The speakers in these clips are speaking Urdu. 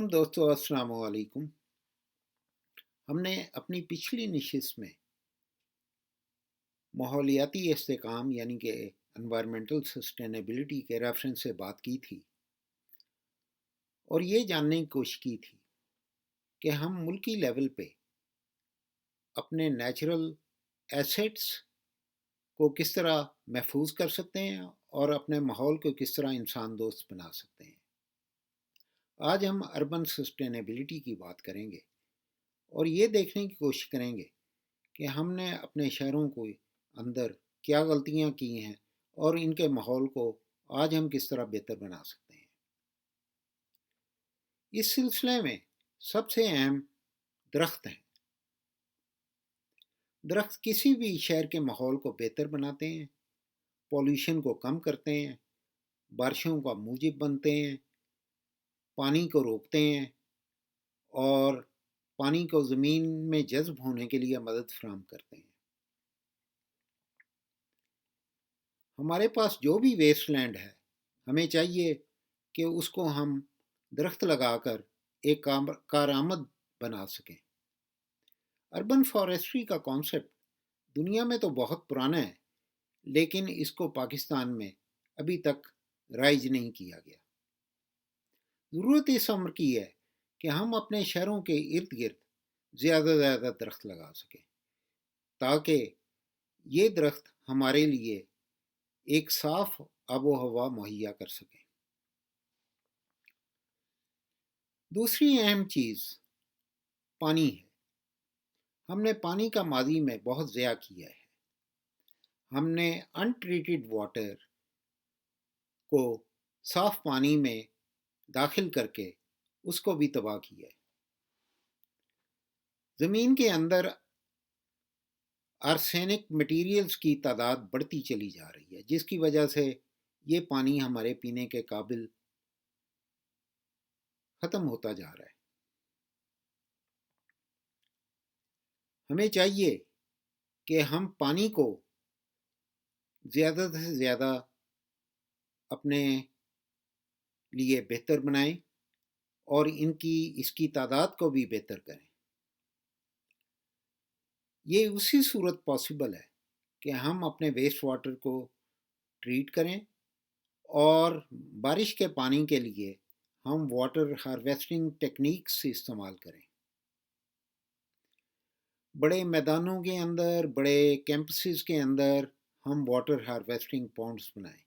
محترم دوستو، السلام علیکم۔ ہم نے اپنی پچھلی نشست میں ماحولیاتی استحکام یعنی کہ انوائرمنٹل سسٹینیبلٹی کے ریفرنس سے بات کی تھی اور یہ جاننے کی کوشش کی تھی کہ ہم ملکی لیول پہ اپنے نیچرل ایسیٹس کو کس طرح محفوظ کر سکتے ہیں اور اپنے ماحول کو کس طرح انسان دوست بنا سکتے ہیں۔ آج ہم اربن سسٹینیبلٹی کی بات کریں گے اور یہ دیکھنے کی کوشش کریں گے کہ ہم نے اپنے شہروں کو اندر کیا غلطیاں کی ہیں اور ان کے ماحول کو آج ہم کس طرح بہتر بنا سکتے ہیں۔ اس سلسلے میں سب سے اہم درخت ہیں۔ درخت کسی بھی شہر کے ماحول کو بہتر بناتے ہیں، پولیوشن کو کم کرتے ہیں، بارشوں کا موجب بنتے ہیں، پانی کو روکتے ہیں اور پانی کو زمین میں جذب ہونے کے لیے مدد فراہم کرتے ہیں۔ ہمارے پاس جو بھی ویسٹ لینڈ ہے، ہمیں چاہیے کہ اس کو ہم درخت لگا کر ایک کارآمد بنا سکیں۔ اربن فارسٹری کا کانسیپٹ دنیا میں تو بہت پرانا ہے، لیکن اس کو پاکستان میں ابھی تک رائج نہیں کیا گیا۔ ضرورت اس امر کی ہے کہ ہم اپنے شہروں کے ارد گرد زیادہ سے زیادہ درخت لگا سکیں تاکہ یہ درخت ہمارے لیے ایک صاف آب و ہوا مہیا کر سکیں۔ دوسری اہم چیز پانی ہے۔ ہم نے پانی کا ماضی میں بہت ضیاع کیا ہے۔ ہم نے ان ٹریٹڈ واٹر کو صاف پانی میں داخل کر کے اس کو بھی تباہ کیا ہے۔ زمین کے اندر آرسینک مٹیریلز کی تعداد بڑھتی چلی جا رہی ہے، جس کی وجہ سے یہ پانی ہمارے پینے کے قابل ختم ہوتا جا رہا ہے۔ ہمیں چاہیے کہ ہم پانی کو زیادہ سے زیادہ اپنے لیے بہتر بنائیں اور اس کی تعداد کو بھی بہتر کریں۔ یہ اسی صورت پاسبل ہے کہ ہم اپنے ویسٹ واٹر کو ٹریٹ کریں اور بارش کے پانی کے لیے ہم واٹر ہارویسٹنگ ٹیکنیکس سے استعمال کریں۔ بڑے میدانوں کے اندر، بڑے کیمپسز کے اندر ہم واٹر ہارویسٹنگ پونڈز بنائیں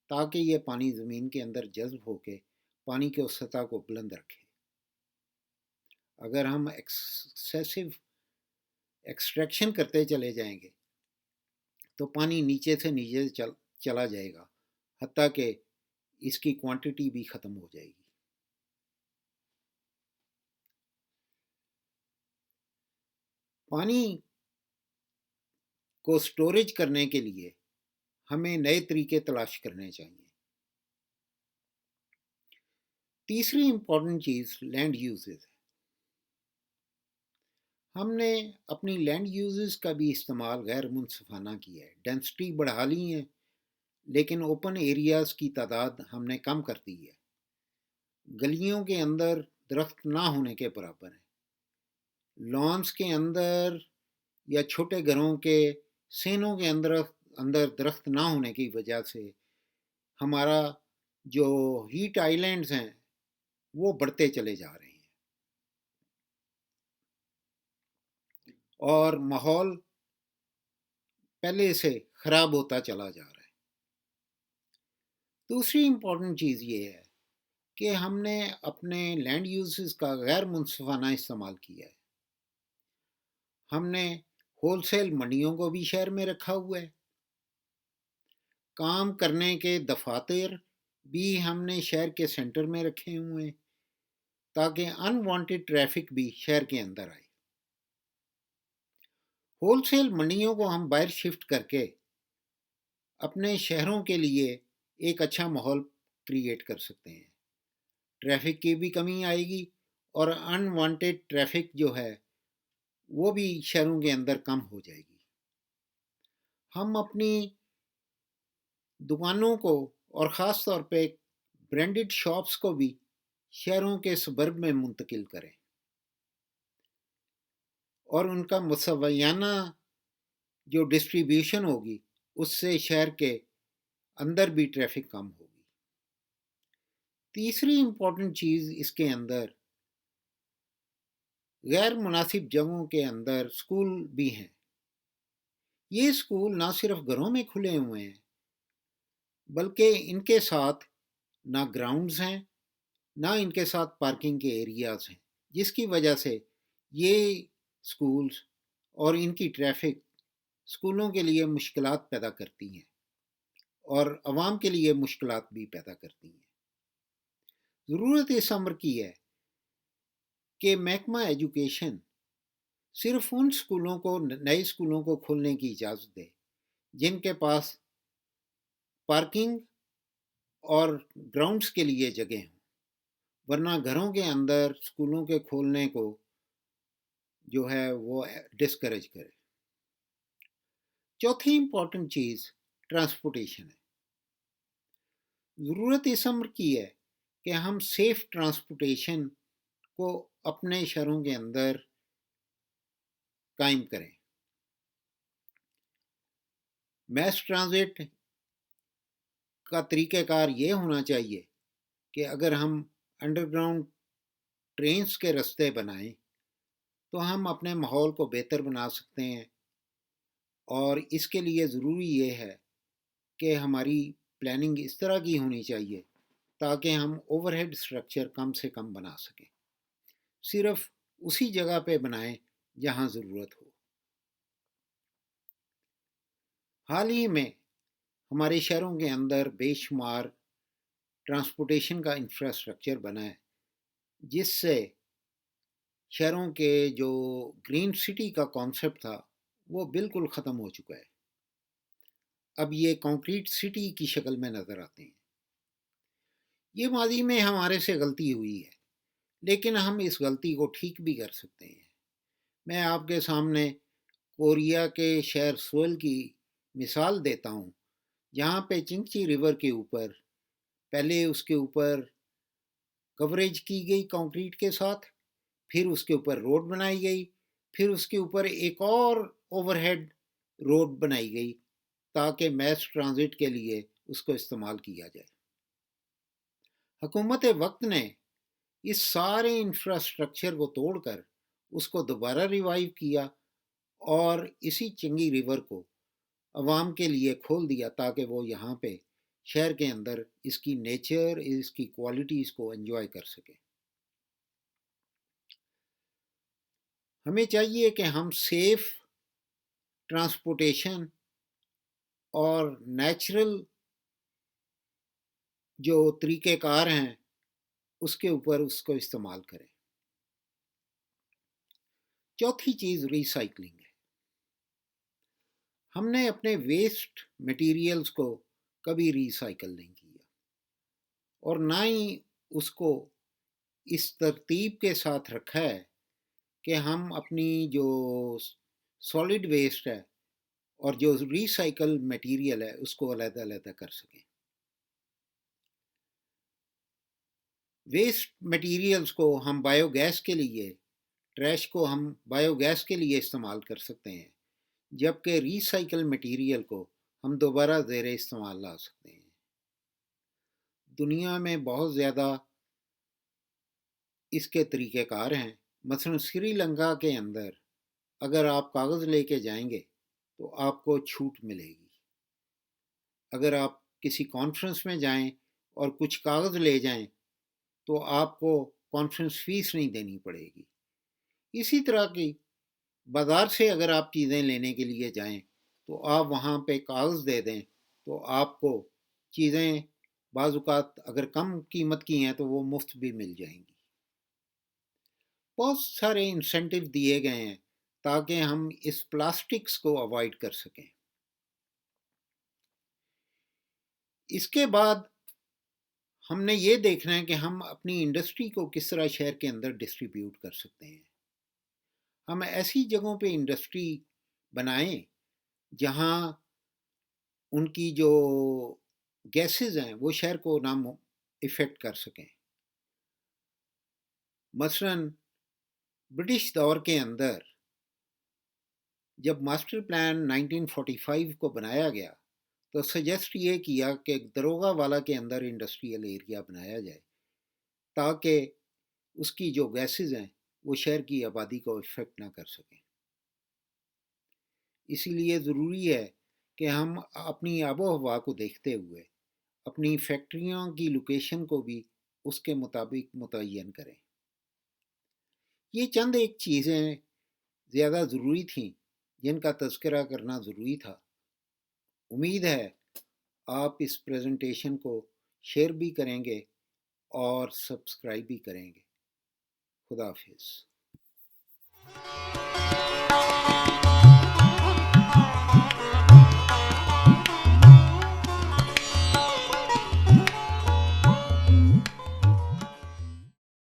تاکہ یہ پانی زمین کے اندر جذب ہو کے پانی کی سطح کو بلند رکھے۔ اگر ہم ایکسیسو ایکسٹریکشن کرتے چلے جائیں گے تو پانی نیچے سے نیچے چلا جائے گا، حتیٰ کہ اس کی کوانٹٹی بھی ختم ہو جائے گی۔ پانی کو سٹوریج کرنے کے لیے ہمیں نئے طریقے تلاش کرنے چاہیے۔ تیسری امپورٹنٹ چیز لینڈ یوزز ہے۔ ہم نے اپنی لینڈ یوزز کا بھی استعمال غیر منصفانہ کیا ہے۔ ڈینسٹی بڑھا لی ہے، لیکن اوپن ایریاز کی تعداد ہم نے کم کر دی ہے۔ گلیوں کے اندر درخت نہ ہونے کے برابر ہیں۔ لانس کے اندر یا چھوٹے گھروں کے سینوں کے اندر درخت نہ ہونے کی وجہ سے ہمارا جو ہیٹ آئی لینڈز ہیں وہ بڑھتے چلے جا رہے ہیں اور ماحول پہلے سے خراب ہوتا چلا جا رہا ہے۔ دوسری امپورٹنٹ چیز یہ ہے کہ ہم نے اپنے لینڈ یوزز کا غیر منصفانہ استعمال کیا ہے۔ ہم نے ہول سیل منڈیوں کو بھی شہر میں رکھا ہوا ہے۔ کام کرنے کے دفاتر بھی ہم نے شہر کے سینٹر میں رکھے ہوئے ہیں تاکہ ان وانٹڈ ٹریفک بھی شہر کے اندر آئے۔ ہول سیل منڈیوں کو ہم باہر شفٹ کر کے اپنے شہروں کے لیے ایک اچھا ماحول کریٹ کر سکتے ہیں۔ ٹریفک کی بھی کمی آئے گی اور ان وانٹڈ ٹریفک جو ہے وہ بھی شہروں کے اندر کم ہو جائے گی۔ ہم اپنی دکانوں کو اور خاص طور پہ برانڈڈ شاپس کو بھی شہروں کے سبرب میں منتقل کریں اور ان کا مسویانہ جو ڈسٹریبیوشن ہوگی اس سے شہر کے اندر بھی ٹریفک کم ہوگی۔ تیسری امپورٹنٹ چیز اس کے اندر غیر مناسب جگہوں کے اندر اسکول بھی ہیں۔ یہ اسکول نہ صرف گھروں میں کھلے ہوئے ہیں بلکہ ان کے ساتھ نہ گراؤنڈز ہیں نہ ان کے ساتھ پارکنگ کے ایریاز ہیں، جس کی وجہ سے یہ اسکولز اور ان کی ٹریفک اسکولوں کے لیے مشکلات پیدا کرتی ہیں اور عوام کے لیے مشکلات بھی پیدا کرتی ہیں۔ ضرورت اس امر کی ہے کہ محکمہ ایجوکیشن صرف ان اسکولوں کو نئے اسکولوں کو کھولنے کی اجازت دے جن کے پاس پارکنگ اور گراؤنڈز کے لیے جگہ ہوں، ورنہ گھروں کے اندر اسکولوں کے کھولنے کو جو ہے وہ ڈسکریج کرے۔ چوتھی امپورٹنٹ چیز ٹرانسپورٹیشن ہے۔ ضرورت اس امر کی ہے کہ ہم سیف ٹرانسپورٹیشن کو اپنے شہروں کے اندر قائم کریں۔ میس ٹرانزٹ کا طریقہ کار یہ ہونا چاہیے کہ اگر ہم انڈر گراؤنڈ ٹرینز کے رستے بنائیں تو ہم اپنے ماحول کو بہتر بنا سکتے ہیں، اور اس کے لیے ضروری یہ ہے کہ ہماری پلاننگ اس طرح کی ہونی چاہیے تاکہ ہم اوور ہیڈ اسٹرکچر کم سے کم بنا سکیں، صرف اسی جگہ پہ بنائیں جہاں ضرورت ہو۔ حال ہی میں ہمارے شہروں کے اندر بے شمار ٹرانسپورٹیشن کا انفراسٹرکچر بنا ہے جس سے شہروں کے جو گرین سٹی کا کانسیپٹ تھا وہ بالکل ختم ہو چکا ہے۔ اب یہ کانکریٹ سٹی کی شکل میں نظر آتے ہیں۔ یہ ماضی میں ہمارے سے غلطی ہوئی ہے، لیکن ہم اس غلطی کو ٹھیک بھی کر سکتے ہیں۔ میں آپ کے سامنے کوریا کے شہر سول کی مثال دیتا ہوں، جہاں پہ چنگچی ریور کے اوپر پہلے اس کے اوپر کوریج کی گئی کانکریٹ کے ساتھ، پھر اس کے اوپر روڈ بنائی گئی، پھر اس کے اوپر ایک اور اوور ہیڈ روڈ بنائی گئی تاکہ میس ٹرانزٹ کے لیے اس کو استعمال کیا جائے۔ حکومت وقت نے اس سارے انفراسٹرکچر کو توڑ کر اس کو دوبارہ ریوائیو کیا اور اسی چنگی ریور کو عوام کے لیے کھول دیا تاکہ وہ یہاں پہ شہر کے اندر اس کی نیچر، اس کی کوالٹیز کو انجوائے کر سکیں۔ ہمیں چاہیے کہ ہم سیف ٹرانسپورٹیشن اور نیچرل جو طریقہ کار ہیں اس کے اوپر اس کو استعمال کریں۔ چوتھی چیز ریسائکلنگ ہے۔ ہم نے اپنے ویسٹ مٹیریلز کو کبھی ریسائکل نہیں کیا اور نہ ہی اس کو اس ترتیب کے ساتھ رکھا ہے کہ ہم اپنی جو سالڈ ویسٹ ہے اور جو ریسائکل مٹیریل ہے اس کو علیحدہ علیحدہ کر سکیں۔ ویسٹ مٹیریلز کو ہم بایو گیس کے لیے، ٹریش کو ہم بایو گیس کے لیے استعمال کر سکتے ہیں، جبکہ ریسائکل مٹیریل کو ہم دوبارہ زیر استعمال لا سکتے ہیں۔ دنیا میں بہت زیادہ اس کے طریقہ کار ہیں۔ مثلا سری لنکا کے اندر اگر آپ کاغذ لے کے جائیں گے تو آپ کو چھوٹ ملے گی۔ اگر آپ کسی کانفرنس میں جائیں اور کچھ کاغذ لے جائیں تو آپ کو کانفرنس فیس نہیں دینی پڑے گی۔ اسی طرح کی بازار سے اگر آپ چیزیں لینے کے لیے جائیں تو آپ وہاں پہ کاغذ دے دیں تو آپ کو چیزیں بعض اوقات اگر کم قیمت کی ہیں تو وہ مفت بھی مل جائیں گی۔ بہت سارے انسینٹیو دیے گئے ہیں تاکہ ہم اس پلاسٹکس کو اوائڈ کر سکیں۔ اس کے بعد ہم نے یہ دیکھنا ہے کہ ہم اپنی انڈسٹری کو کس طرح شہر کے اندر ڈسٹریبیوٹ کر سکتے ہیں۔ ہم ایسی جگہوں پہ انڈسٹری بنائیں جہاں ان کی جو گیسز ہیں وہ شہر کو نہ افیکٹ کر سکیں۔ مثلاً برٹش دور کے اندر جب ماسٹر پلان 1945 کو بنایا گیا تو سجیسٹ یہ کیا کہ دروگا والا کے اندر انڈسٹریل ایریا بنایا جائے تاکہ اس کی جو گیسز ہیں وہ شہر کی آبادی کو افیکٹ نہ کر سکیں. اسی لیے ضروری ہے کہ ہم اپنی آب و ہوا کو دیکھتے ہوئے اپنی فیکٹریوں کی لوکیشن کو بھی اس کے مطابق متعین کریں. یہ چند ایک چیزیں زیادہ ضروری تھیں جن کا تذکرہ کرنا ضروری تھا. امید ہے آپ اس پریزنٹیشن کو شیئر بھی کریں گے اور سبسکرائب بھی کریں گے. خدا حافظ.